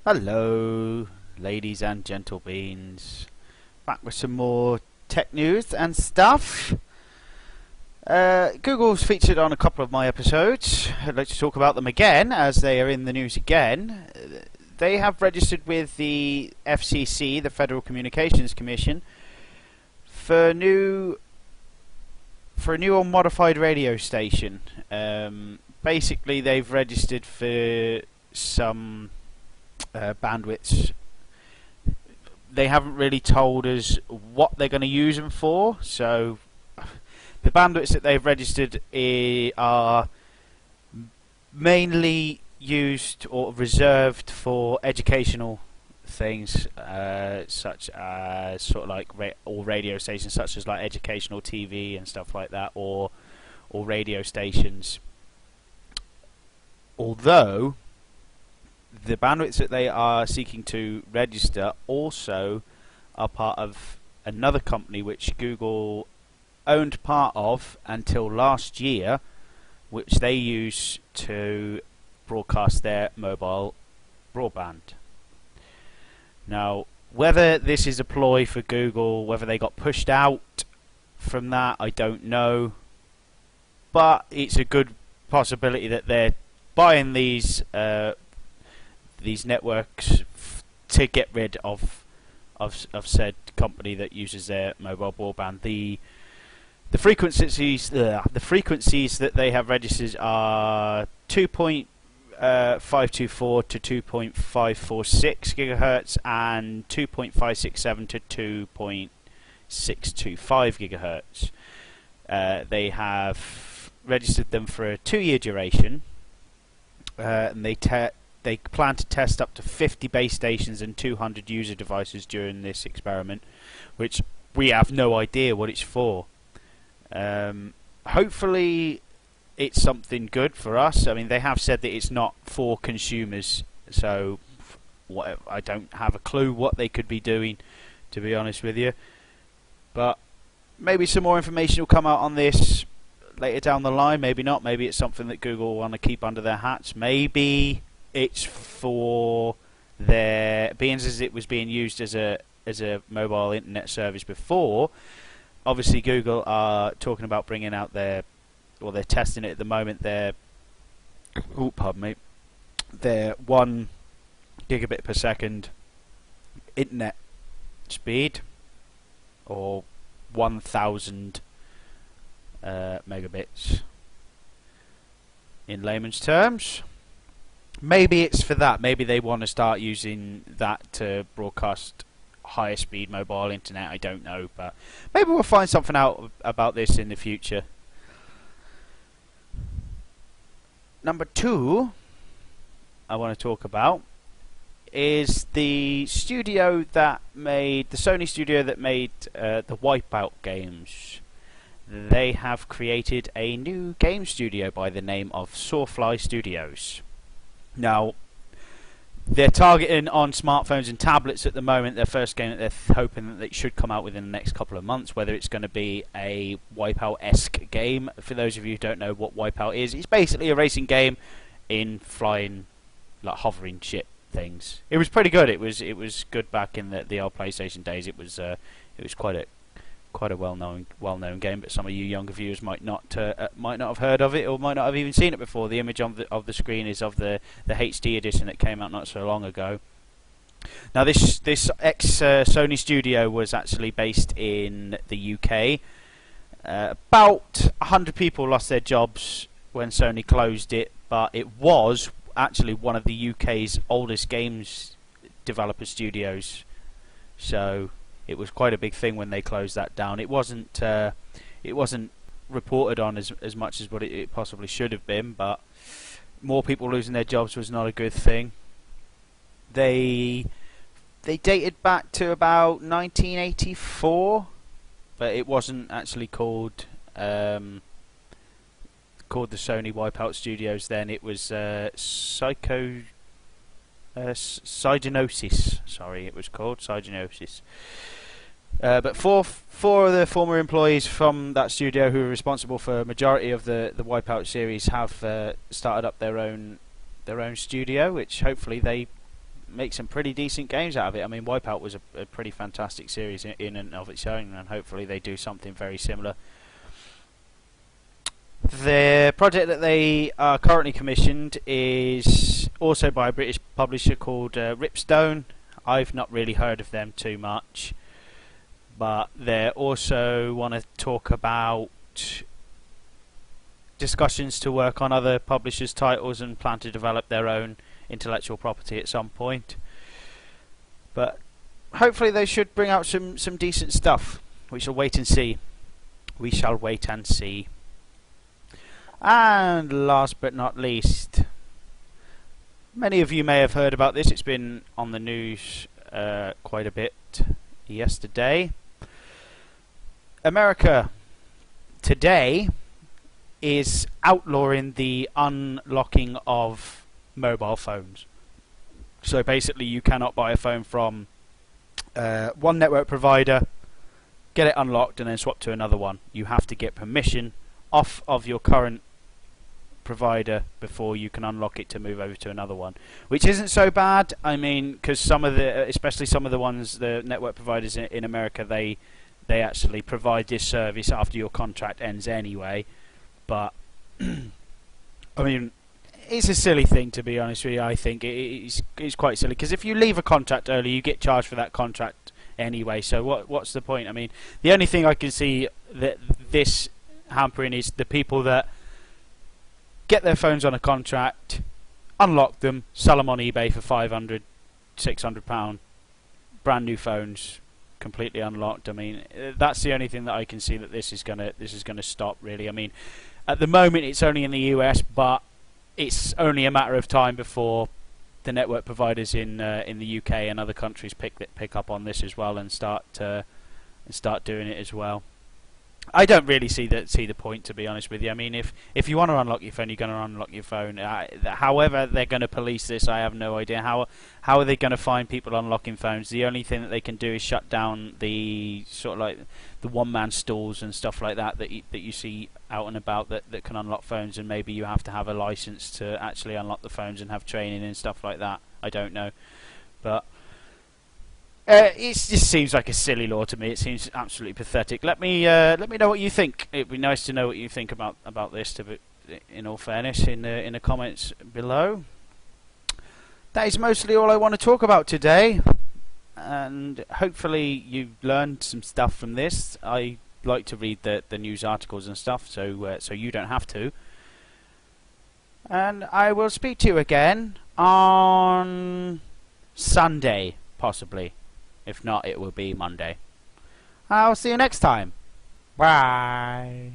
Hello, ladies and gentle beans. Back with some more tech news and stuff. Google's featured on a couple of my episodes. I'd like to talk about them again, as they are in the news again. They have registered with the FCC, the Federal Communications Commission, for a new unmodified radio station. Basically, they've registered for some bandwidths. They haven't really told us what they're going to use them for, so the bandwidths that they've registered are mainly used or reserved for educational things, such as sort of like or radio stations such as like educational TV and stuff like that, or radio stations. Although the bandwidths that they are seeking to register also are part of another company which Google owned part of until last year, which they use to broadcast their mobile broadband. Now, whether this is a ploy for Google, whether they got pushed out from that, I don't know. But it's a good possibility that they're buying these networks to get rid of said company that uses their mobile broadband. The frequencies that they have registered are 2.524 to 2.546 gigahertz and 2.567 to 2.625 gigahertz. They have registered them for a 2-year duration, and they plan to test up to 50 base stations and 200 user devices during this experiment, which we have no idea what it's for. Hopefully it's something good for us. I mean, they have said that it's not for consumers, so I don't have a clue what they could be doing, to be honest with you. But maybe some more information will come out on this later down the line. Maybe not. Maybe it's something that Google want to keep under their hats. Maybe it's for their, being as it was being used as a mobile internet service before. Obviously, Google are talking about bringing out they're testing it at the moment. Their 1 gigabit per second internet speed, or 1,000 megabits in layman's terms. Maybe it's for that. Maybe they want to start using that to broadcast higher speed mobile internet. I don't know, but maybe we'll find something out about this in the future. Number 2 I want to talk about is the studio that made the Sony studio that made the Wipeout games. They have created a new game studio by the name of SawFly Studios. Now, they're targeting on smartphones and tablets at the moment. Their first game that they're hoping that it should come out within the next couple of months. Whether it's going to be a Wipeout-esque game. For those of you who don't know what Wipeout is, it's basically a racing game in flying, like hovering ship things. It was pretty good. It was good back in the old PlayStation days. It was quite a well-known game, but some of you younger viewers might not have heard of it, or might not have even seen it before. The image of the screen is of the HD edition that came out not so long ago. Now, this Sony studio was actually based in the UK. About 100 people lost their jobs when Sony closed it, but it was actually one of the UK's oldest games developer studios. So it was quite a big thing when they closed that down. It wasn't reported on as much as what it possibly should have been, but more people losing their jobs was not a good thing. They dated back to about 1984, but it wasn't actually called the Sony Wipeout Studios then. It was Psygnosis. Sorry, it was called Psygnosis. But four of the former employees from that studio, who were responsible for a majority of the Wipeout series, have started up their own studio, which hopefully they make some pretty decent games out of it. I mean, Wipeout was a pretty fantastic series in and of its own, and hopefully they do something very similar. The project that they are currently commissioned is also by a British publisher called Ripstone. I've not really heard of them too much, but they also want to talk about discussions to work on other publishers' titles and plan to develop their own intellectual property at some point. But hopefully they should bring out some decent stuff. We shall wait and see. We shall wait and see. And last but not least, many of you may have heard about this. It's been on the news quite a bit yesterday. America today is outlawing the unlocking of mobile phones. So basically you cannot buy a phone from one network provider, get it unlocked and then swap to another one. You have to get permission off of your current provider before you can unlock it to move over to another one, which isn't so bad. I mean, because some of the, especially some of the ones, the network providers in America, they actually provide this service after your contract ends anyway. But I mean, it's a silly thing, to be honest with you. I think it's quite silly, because if you leave a contract early, you get charged for that contract anyway. So what's the point? I mean, the only thing I can see that this hampering is the people that get their phones on a contract, unlock them, sell them on eBay for £500, £600, brand new phones, completely unlocked. I mean, that's the only thing that I can see that this is gonna stop, really. I mean, at the moment it's only in the US, but it's only a matter of time before the network providers in the UK and other countries pick up on this as well and start doing it as well. I don't really see the point, to be honest with you. I mean, if you want to unlock your phone, you're going to unlock your phone. However they're going to police this, I have no idea. How are they going to find people unlocking phones? The only thing that they can do is shut down the sort of like the one-man stalls and stuff like that you see out and about that can unlock phones, and maybe you have to have a license to actually unlock the phones and have training and stuff like that. I don't know, but it just seems like a silly law to me. It seems absolutely pathetic. Let me know what you think. It'd be nice to know what you think about this. In all fairness, in the comments below. That is mostly all I want to talk about today, and hopefully you learned some stuff from this. I like to read the news articles and stuff, so you don't have to. And I will speak to you again on Sunday, possibly. If not, it will be Monday. I'll see you next time. Bye.